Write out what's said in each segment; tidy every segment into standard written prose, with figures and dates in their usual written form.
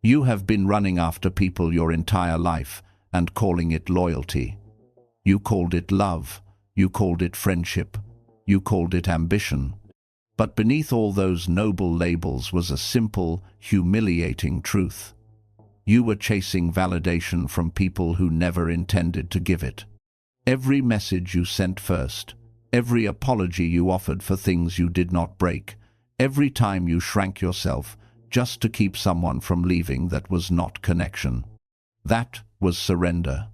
You have been running after people your entire life and calling it loyalty. You called it love. You called it friendship. You called it ambition. But beneath all those noble labels was a simple, humiliating truth. You were chasing validation from people who never intended to give it. Every message you sent first, every apology you offered for things you did not break, every time you shrank yourself just to keep someone from leaving, that was not connection. That was surrender.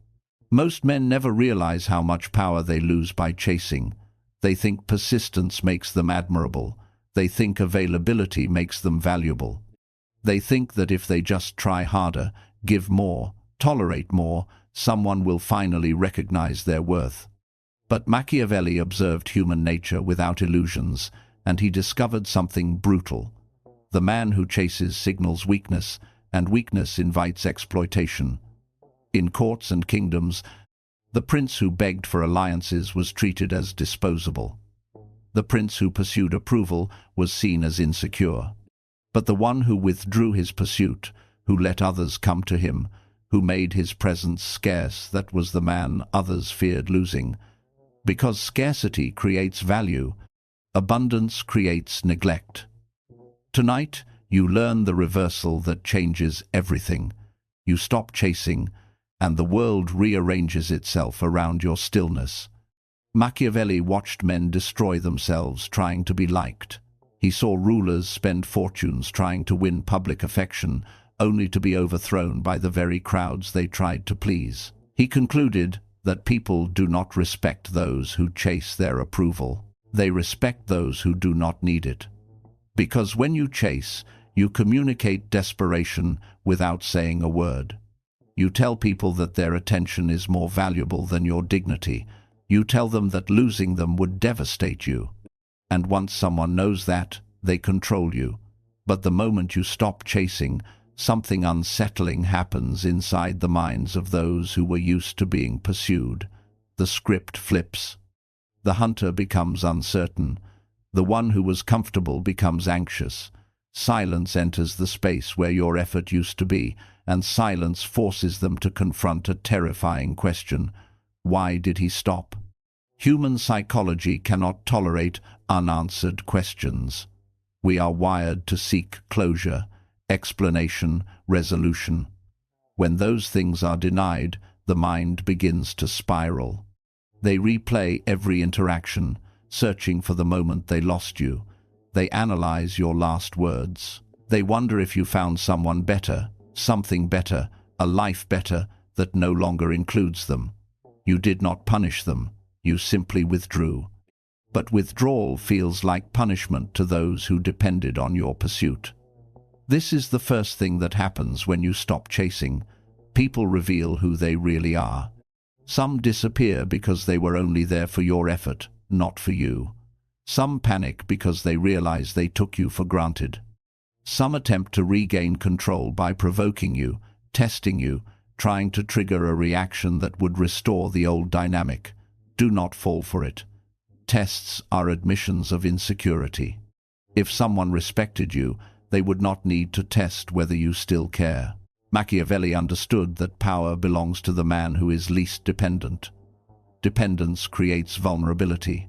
Most men never realize how much power they lose by chasing. They think persistence makes them admirable. They think availability makes them valuable. They think that if they just try harder, give more, tolerate more, someone will finally recognize their worth. But Machiavelli observed human nature without illusions, and he discovered something brutal. The man who chases signals weakness, and weakness invites exploitation. In courts and kingdoms, the prince who begged for alliances was treated as disposable. The prince who pursued approval was seen as insecure. But the one who withdrew his pursuit, who let others come to him, who made his presence scarce, that was the man others feared losing. Because scarcity creates value, abundance creates neglect. Tonight, you learn the reversal that changes everything. You stop chasing, and the world rearranges itself around your stillness. Machiavelli watched men destroy themselves trying to be liked. He saw rulers spend fortunes trying to win public affection, only to be overthrown by the very crowds they tried to please. He concluded that people do not respect those who chase their approval. They respect those who do not need it. Because when you chase, you communicate desperation without saying a word. You tell people that their attention is more valuable than your dignity. You tell them that losing them would devastate you. And once someone knows that, they control you. But the moment you stop chasing, something unsettling happens inside the minds of those who were used to being pursued. The script flips. The hunter becomes uncertain. The one who was comfortable becomes anxious. Silence enters the space where your effort used to be, and silence forces them to confront a terrifying question. Why did he stop? Human psychology cannot tolerate unanswered questions. We are wired to seek closure, explanation, resolution. When those things are denied, the mind begins to spiral. They replay every interaction, searching for the moment they lost you. They analyze your last words. They wonder if you found someone better, something better, a life better that no longer includes them. You did not punish them. You simply withdrew. But withdrawal feels like punishment to those who depended on your pursuit. This is the first thing that happens when you stop chasing. People reveal who they really are. Some disappear because they were only there for your effort, not for you. Some panic because they realize they took you for granted. Some attempt to regain control by provoking you, testing you, trying to trigger a reaction that would restore the old dynamic. Do not fall for it. Tests are admissions of insecurity. If someone respected you, they would not need to test whether you still care. Machiavelli understood that power belongs to the man who is least dependent. Dependence creates vulnerability.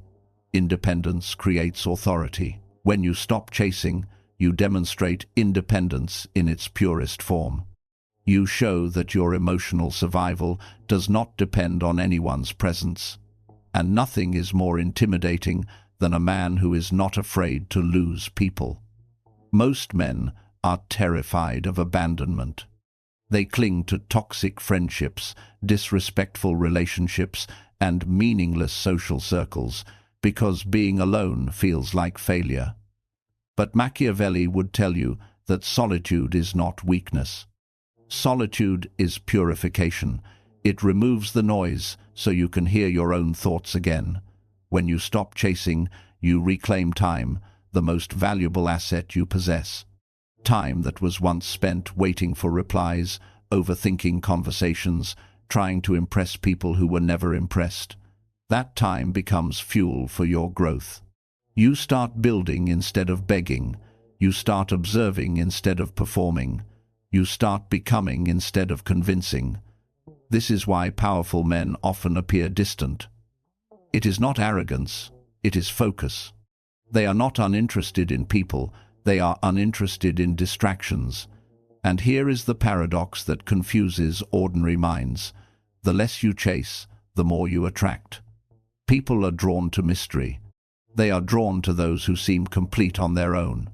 Independence creates authority. When you stop chasing, you demonstrate independence in its purest form. You show that your emotional survival does not depend on anyone's presence. And nothing is more intimidating than a man who is not afraid to lose people. Most men are terrified of abandonment. They cling to toxic friendships, disrespectful relationships, and meaningless social circles because being alone feels like failure. But Machiavelli would tell you that solitude is not weakness. Solitude is purification. It removes the noise so you can hear your own thoughts again. When you stop chasing, you reclaim time, the most valuable asset you possess. Time that was once spent waiting for replies, overthinking conversations, trying to impress people who were never impressed. That time becomes fuel for your growth. You start building instead of begging. You start observing instead of performing. You start becoming instead of convincing. This is why powerful men often appear distant. It is not arrogance, it is focus. They are not uninterested in people, they are uninterested in distractions. And here is the paradox that confuses ordinary minds. The less you chase, the more you attract. People are drawn to mystery. They are drawn to those who seem complete on their own.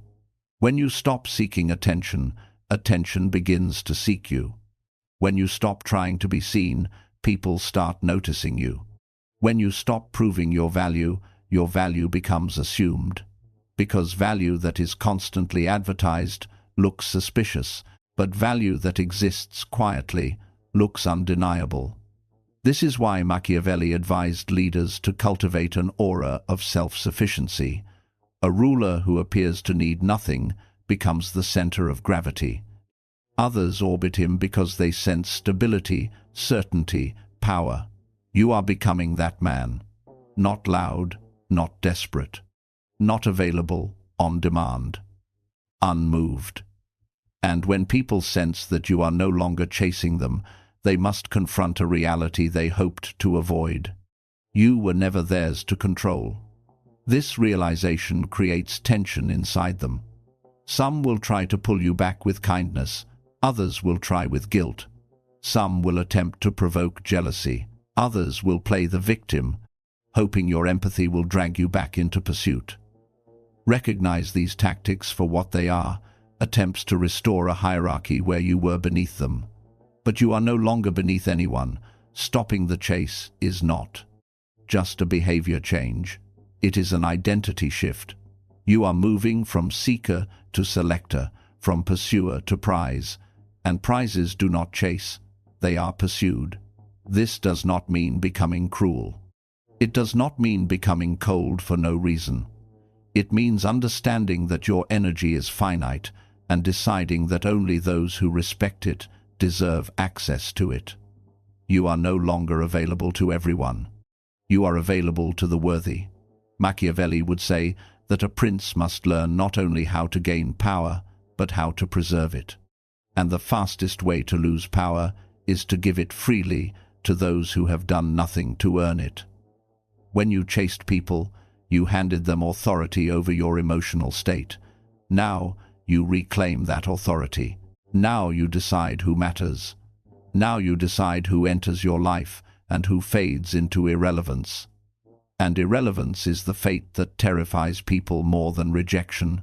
When you stop seeking attention, attention begins to seek you. When you stop trying to be seen, people start noticing you. When you stop proving your value becomes assumed. Because value that is constantly advertised looks suspicious, but value that exists quietly looks undeniable. This is why Machiavelli advised leaders to cultivate an aura of self-sufficiency. A ruler who appears to need nothing becomes the center of gravity. Others orbit him because they sense stability, certainty, power. You are becoming that man. Not loud, not desperate. Not available, on demand. Unmoved. And when people sense that you are no longer chasing them, they must confront a reality they hoped to avoid. You were never theirs to control. This realization creates tension inside them. Some will try to pull you back with kindness, others will try with guilt. Some will attempt to provoke jealousy, others will play the victim, hoping your empathy will drag you back into pursuit. Recognize these tactics for what they are, attempts to restore a hierarchy where you were beneath them. But you are no longer beneath anyone. Stopping the chase is not just a behavior change. It is an identity shift. You are moving from seeker to selector, from pursuer to prize. And prizes do not chase, they are pursued. This does not mean becoming cruel. It does not mean becoming cold for no reason. It means understanding that your energy is finite and deciding that only those who respect it deserve access to it. You are no longer available to everyone. You are available to the worthy. Machiavelli would say that a prince must learn not only how to gain power, but how to preserve it. And the fastest way to lose power is to give it freely to those who have done nothing to earn it. When you chased people, you handed them authority over your emotional state. Now you reclaim that authority. Now you decide who matters. Now you decide who enters your life and who fades into irrelevance. And irrelevance is the fate that terrifies people more than rejection.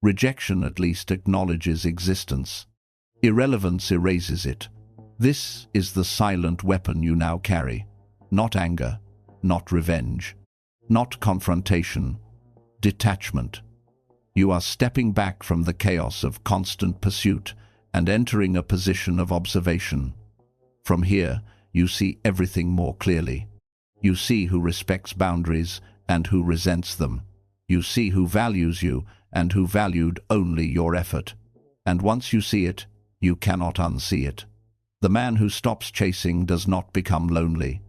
Rejection at least acknowledges existence. Irrelevance erases it. This is the silent weapon you now carry. Not anger, not revenge, not confrontation, detachment. You are stepping back from the chaos of constant pursuit and entering a position of observation. From here, you see everything more clearly. You see who respects boundaries and who resents them. You see who values you and who valued only your effort. And once you see it, you cannot unsee it. The man who stops chasing does not become lonely.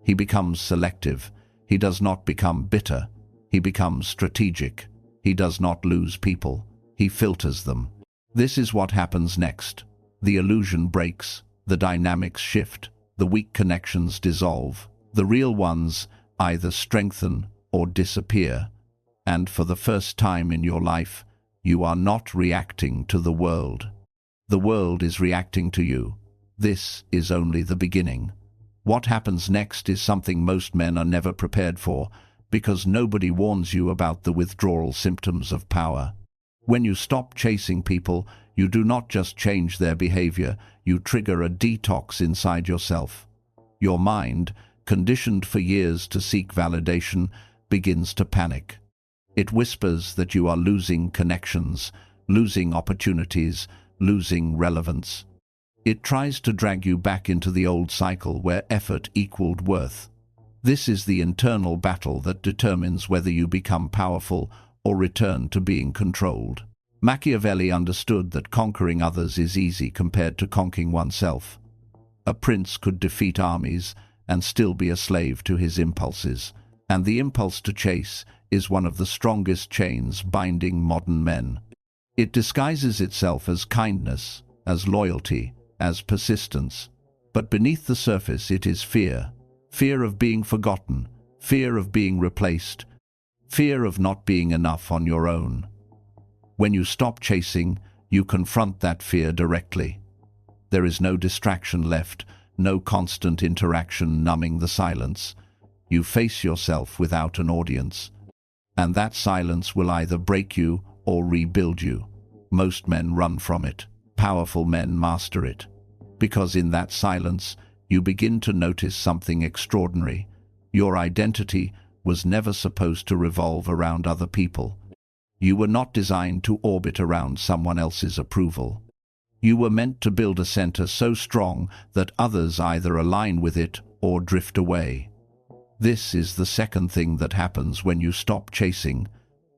He becomes selective. He does not become bitter. He becomes strategic. He does not lose people. He filters them. This is what happens next. The illusion breaks. The dynamics shift. The weak connections dissolve. The real ones either strengthen or disappear. And for the first time in your life, you are not reacting to the world. The world is reacting to you. This is only the beginning. What happens next is something most men are never prepared for, because nobody warns you about the withdrawal symptoms of power. When you stop chasing people, you do not just change their behavior, you trigger a detox inside yourself. Your mind, conditioned for years to seek validation, begins to panic. It whispers that you are losing connections, losing opportunities, losing relevance. It tries to drag you back into the old cycle where effort equaled worth. This is the internal battle that determines whether you become powerful or return to being controlled. Machiavelli understood that conquering others is easy compared to conquering oneself. A prince could defeat armies and still be a slave to his impulses, and the impulse to chase is one of the strongest chains binding modern men. It disguises itself as kindness, as loyalty, as persistence. But beneath the surface it is fear. Fear of being forgotten, fear of being replaced, fear of not being enough on your own. When you stop chasing, you confront that fear directly. There is no distraction left, no constant interaction numbing the silence. You face yourself without an audience. And that silence will either break you or rebuild you. Most men run from it. Powerful men master it. Because in that silence, you begin to notice something extraordinary. Your identity was never supposed to revolve around other people. You were not designed to orbit around someone else's approval. You were meant to build a center so strong that others either align with it or drift away. This is the second thing that happens when you stop chasing.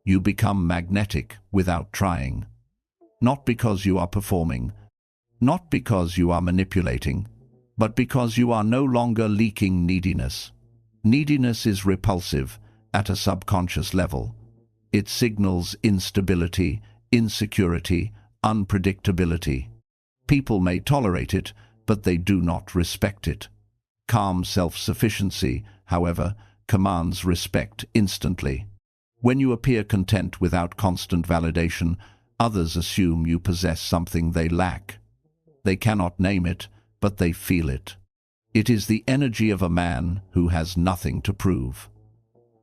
You become magnetic without trying. Not because you are performing, not because you are manipulating, but because you are no longer leaking neediness. Neediness is repulsive at a subconscious level. It signals instability, insecurity, unpredictability. People may tolerate it, but they do not respect it. Calm self-sufficiency, however, commands respect instantly. When you appear content without constant validation, others assume you possess something they lack. They cannot name it, but they feel it. It is the energy of a man who has nothing to prove.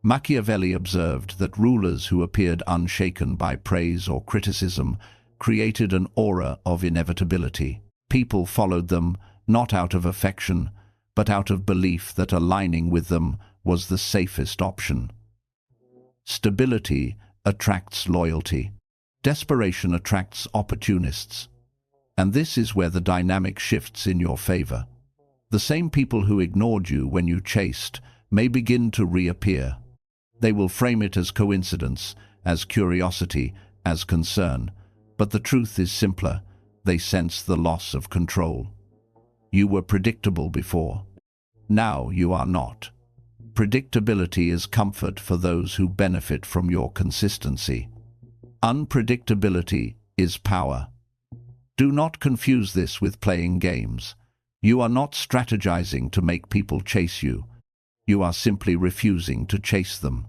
Machiavelli observed that rulers who appeared unshaken by praise or criticism created an aura of inevitability. People followed them, not out of affection, but out of belief that aligning with them was the safest option. Stability attracts loyalty. Desperation attracts opportunists. And this is where the dynamic shifts in your favor. The same people who ignored you when you chased may begin to reappear. They will frame it as coincidence, as curiosity, as concern. But the truth is simpler. They sense the loss of control. You were predictable before. Now you are not. Predictability is comfort for those who benefit from your consistency. Unpredictability is power. Do not confuse this with playing games. You are not strategizing to make people chase you. You are simply refusing to chase them.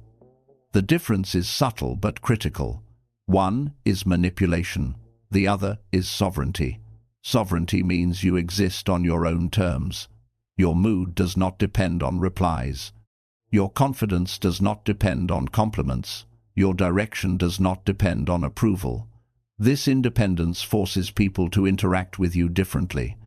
The difference is subtle but critical. One is manipulation. The other is sovereignty. Sovereignty means you exist on your own terms. Your mood does not depend on replies. Your confidence does not depend on compliments. Your direction does not depend on approval. This independence forces people to interact with you differently.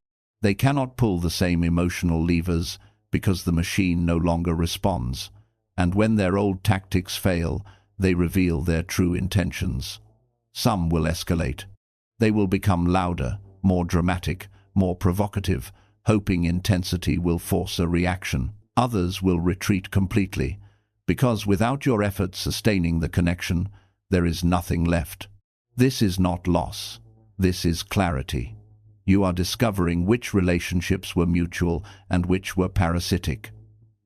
They cannot pull the same emotional levers because the machine no longer responds. And when their old tactics fail, they reveal their true intentions. Some will escalate. They will become louder, more dramatic, more provocative, hoping intensity will force a reaction. Others will retreat completely, because without your effort sustaining the connection, there is nothing left. This is not loss. This is clarity. You are discovering which relationships were mutual and which were parasitic.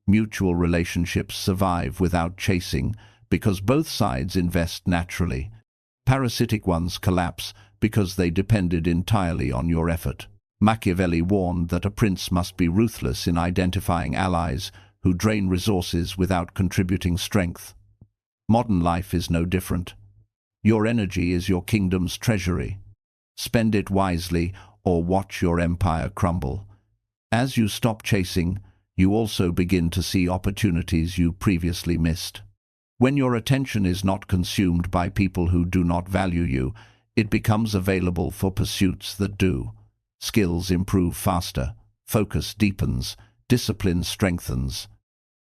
Mutual relationships survive without chasing because both sides invest naturally. Parasitic ones collapse because they depended entirely on your effort. Machiavelli warned that a prince must be ruthless in identifying allies who drain resources without contributing strength. Modern life is no different. Your energy is your kingdom's treasury. Spend it wisely or watch your empire crumble. As you stop chasing, you also begin to see opportunities you previously missed. When your attention is not consumed by people who do not value you, it becomes available for pursuits that do. Skills improve faster, focus deepens, discipline strengthens.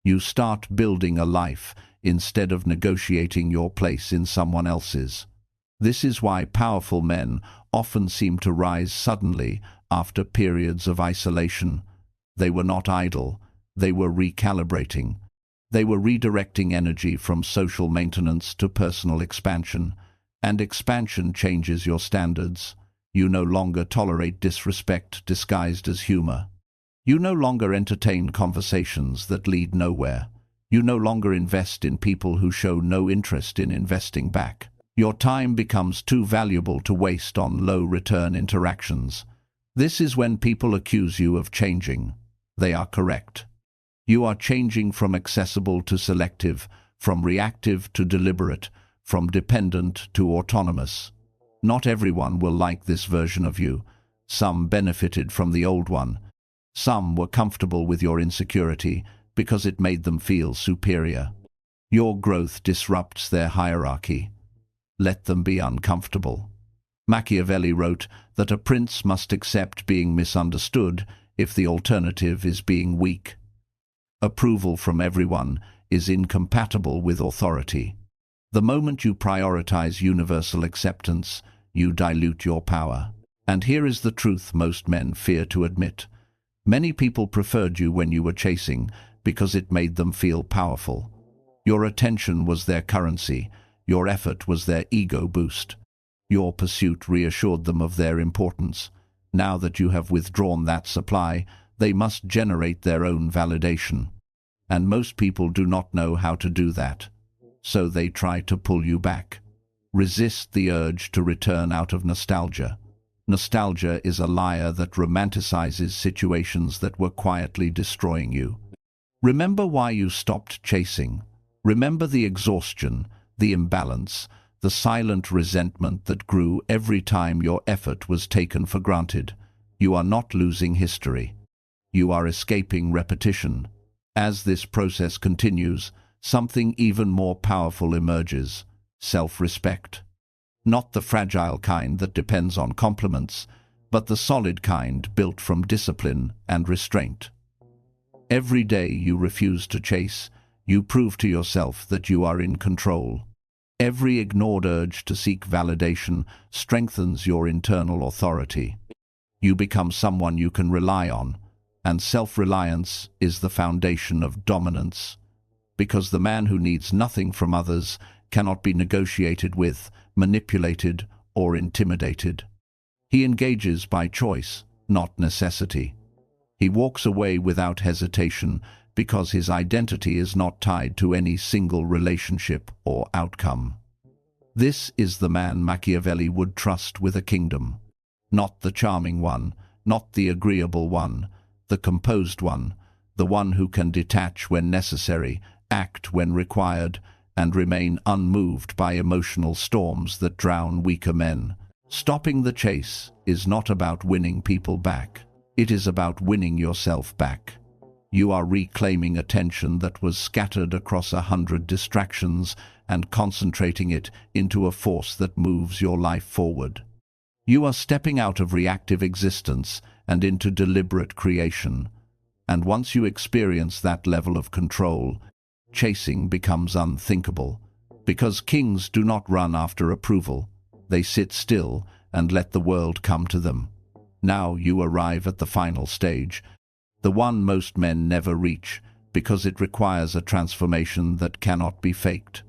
You start building a life instead of negotiating your place in someone else's. This is why powerful men often seem to rise suddenly after periods of isolation. They were not idle, they were recalibrating. They were redirecting energy from social maintenance to personal expansion, and expansion changes your standards. You no longer tolerate disrespect disguised as humor. You no longer entertain conversations that lead nowhere. You no longer invest in people who show no interest in investing back. Your time becomes too valuable to waste on low-return interactions. This is when people accuse you of changing. They are correct. You are changing from accessible to selective, from reactive to deliberate, from dependent to autonomous. Not everyone will like this version of you. Some benefited from the old one. Some were comfortable with your insecurity because it made them feel superior. Your growth disrupts their hierarchy. Let them be uncomfortable. Machiavelli wrote that a prince must accept being misunderstood if the alternative is being weak. Approval from everyone is incompatible with authority. The moment you prioritize universal acceptance, you dilute your power. And here is the truth most men fear to admit. Many people preferred you when you were chasing because it made them feel powerful. Your attention was their currency. Your effort was their ego boost. Your pursuit reassured them of their importance. Now that you have withdrawn that supply, they must generate their own validation. And most people do not know how to do that. So they try to pull you back. Resist the urge to return out of nostalgia. Nostalgia is a liar that romanticizes situations that were quietly destroying you. Remember why you stopped chasing. Remember the exhaustion, the imbalance, the silent resentment that grew every time your effort was taken for granted. You are not losing history. You are escaping repetition. As this process continues, something even more powerful emerges: self-respect. Not the fragile kind that depends on compliments, but the solid kind built from discipline and restraint. Every day you refuse to chase, you prove to yourself that you are in control. Every ignored urge to seek validation strengthens your internal authority. You become someone you can rely on, and self-reliance is the foundation of dominance. Because the man who needs nothing from others cannot be negotiated with, manipulated, or intimidated. He engages by choice, not necessity. He walks away without hesitation because his identity is not tied to any single relationship or outcome. This is the man Machiavelli would trust with a kingdom. Not the charming one, not the agreeable one, the composed one, the one who can detach when necessary, act when required, and remain unmoved by emotional storms that drown weaker men. Stopping the chase is not about winning people back. It is about winning yourself back. You are reclaiming attention that was scattered across 100 distractions and concentrating it into a force that moves your life forward. You are stepping out of reactive existence and into deliberate creation. And once you experience that level of control, chasing becomes unthinkable. Because kings do not run after approval. They sit still and let the world come to them. Now you arrive at the final stage, the one most men never reach, because it requires a transformation that cannot be faked.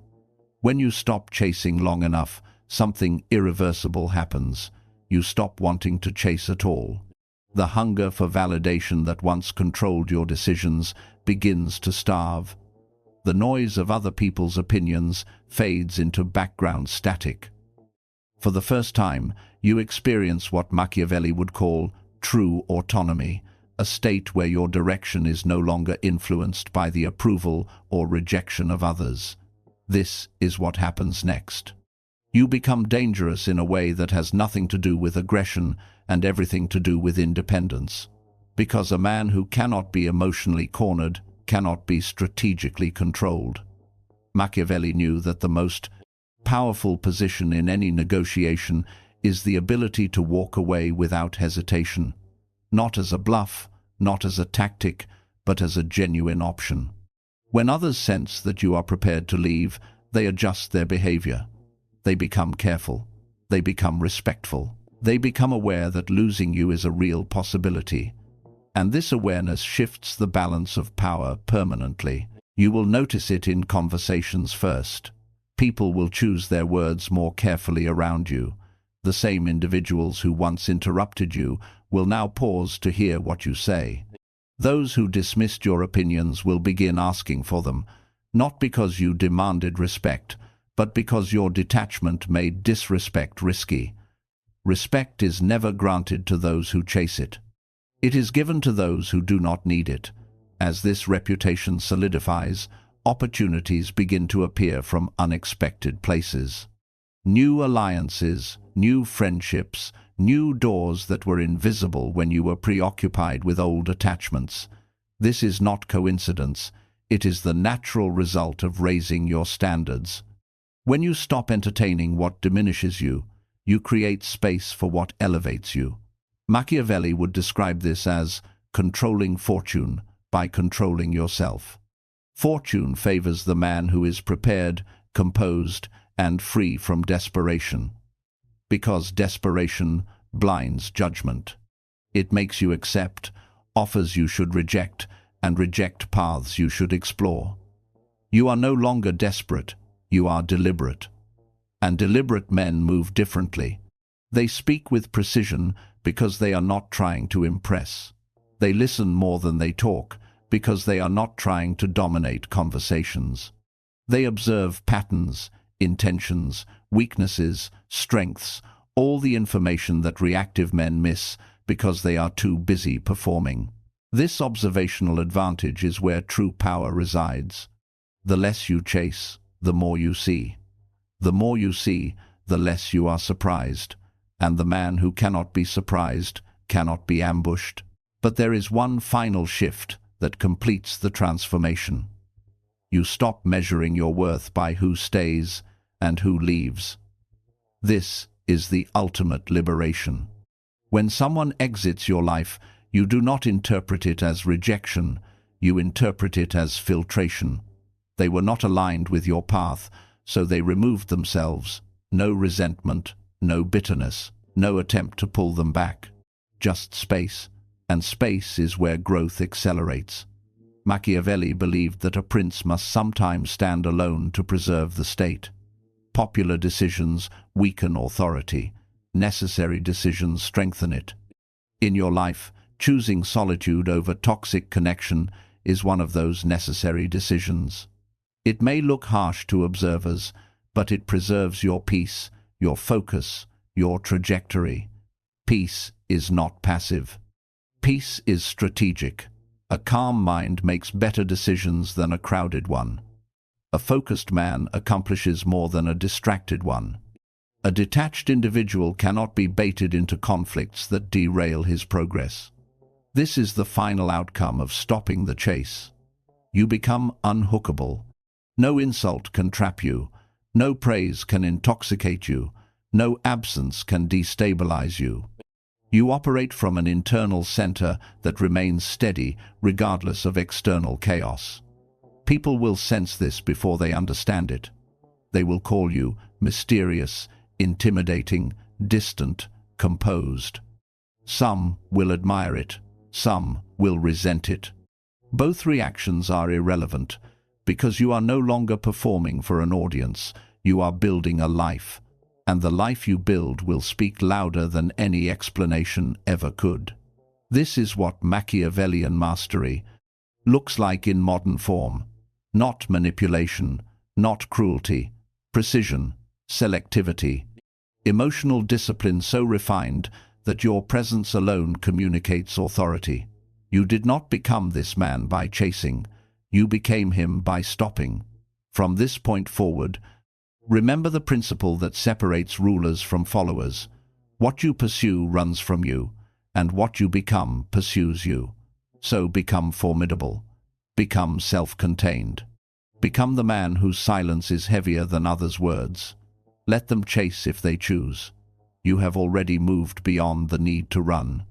When you stop chasing long enough, something irreversible happens. You stop wanting to chase at all. The hunger for validation that once controlled your decisions begins to starve. The noise of other people's opinions fades into background static. For the first time, you experience what Machiavelli would call true autonomy, a state where your direction is no longer influenced by the approval or rejection of others. This is what happens next. You become dangerous in a way that has nothing to do with aggression and everything to do with independence. Because a man who cannot be emotionally cornered cannot be strategically controlled. Machiavelli knew that the most powerful position in any negotiation is the ability to walk away without hesitation. Not as a bluff, not as a tactic, but as a genuine option. When others sense that you are prepared to leave, they adjust their behavior. They become careful. They become respectful. They become aware that losing you is a real possibility. And this awareness shifts the balance of power permanently. You will notice it in conversations first. People will choose their words more carefully around you. The same individuals who once interrupted you will now pause to hear what you say. Those who dismissed your opinions will begin asking for them, not because you demanded respect, but because your detachment made disrespect risky. Respect is never granted to those who chase it. It is given to those who do not need it. As this reputation solidifies, opportunities begin to appear from unexpected places. New alliances, new friendships, new doors that were invisible when you were preoccupied with old attachments. This is not coincidence. It is the natural result of raising your standards. When you stop entertaining what diminishes you, you create space for what elevates you. Machiavelli would describe this as controlling fortune by controlling yourself. Fortune favors the man who is prepared, composed, and free from desperation. Because desperation blinds judgment. It makes you accept offers you should reject, and reject paths you should explore. You are no longer desperate, you are deliberate. And deliberate men move differently. They speak with precision because they are not trying to impress. They listen more than they talk because they are not trying to dominate conversations. They observe patterns, intentions, weaknesses, strengths, all the information that reactive men miss because they are too busy performing. This observational advantage is where true power resides. The less you chase, the more you see. The more you see, the less you are surprised. And the man who cannot be surprised cannot be ambushed. But there is one final shift that completes the transformation. You stop measuring your worth by who stays and who leaves. This is the ultimate liberation. When someone exits your life, you do not interpret it as rejection, you interpret it as filtration. They were not aligned with your path, so they removed themselves. No resentment, no bitterness, no attempt to pull them back. Just space, and space is where growth accelerates. Machiavelli believed that a prince must sometimes stand alone to preserve the state. Popular decisions weaken authority. Necessary decisions strengthen it. In your life, choosing solitude over toxic connection is one of those necessary decisions. It may look harsh to observers, but it preserves your peace, your focus, your trajectory. Peace is not passive. Peace is strategic. A calm mind makes better decisions than a crowded one. A focused man accomplishes more than a distracted one. A detached individual cannot be baited into conflicts that derail his progress. This is the final outcome of stopping the chase. You become unhookable. No insult can trap you. No praise can intoxicate you. No absence can destabilize you. You operate from an internal center that remains steady regardless of external chaos. People will sense this before they understand it. They will call you mysterious, intimidating, distant, composed. Some will admire it. Some will resent it. Both reactions are irrelevant because you are no longer performing for an audience. You are building a life, and the life you build will speak louder than any explanation ever could. This is what Machiavellian mastery looks like in modern form. Not manipulation, not cruelty, precision, selectivity, emotional discipline so refined that your presence alone communicates authority. You did not become this man by chasing. You became him by stopping. From this point forward, remember the principle that separates rulers from followers. What you pursue runs from you, and what you become pursues you. So become formidable. Become self-contained. Become the man whose silence is heavier than others' words. Let them chase if they choose. You have already moved beyond the need to run.